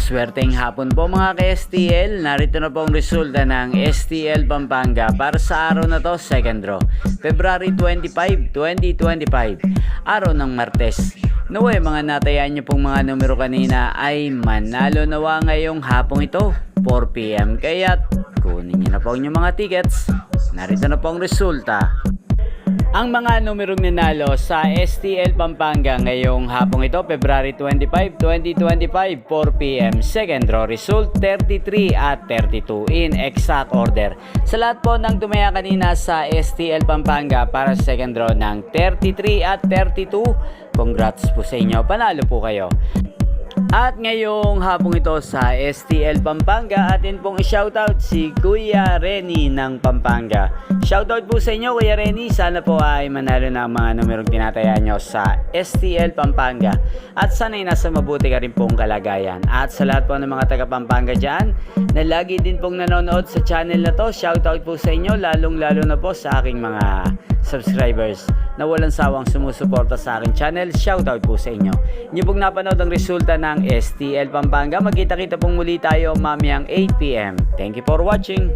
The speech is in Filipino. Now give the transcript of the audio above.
Maswerteng hapon po mga ka-STL. Narito na po ang resulta ng STL Pampanga para sa araw na to, second draw. February 25, 2025. Araw ng Martes. Naway mga natayaan nyo pong mga numero kanina ay manalo nawa ngayong hapong ito, 4 PM. Kaya kunin nyo na po ang inyong mga tickets. Narito na po ang resulta. Ang mga numerong nanalo sa STL Pampanga ngayong hapong ito, February 25, 2025, 4 PM. Second draw result, 33 at 32 in exact order. Sa lahat po ng tumaya kanina sa STL Pampanga para sa second draw ng 33 at 32, congrats po sa inyo, panalo po kayo. At ngayong hapong ito sa STL Pampanga, atin pong i-shoutout si Kuya Renny ng Pampanga. Shoutout po sa inyo Kuya Renny, sana po ay manalo na ang mga numerong tinataya nyo sa STL Pampanga. At sana'y nasa mabuti ka rin pong kalagayan. At sa lahat po ng mga taga Pampanga dyan, na lagi din pong nanonood sa channel na to, shoutout po sa inyo, lalong lalo na po sa aking mga subscribers na walang sawang sumusuporta sa aking channel. Shoutout po sa inyo. Inyo pong napanood ang resulta ng STL Pampanga. Magkita-kita pong muli tayo mamayang 8 PM. Thank you for watching.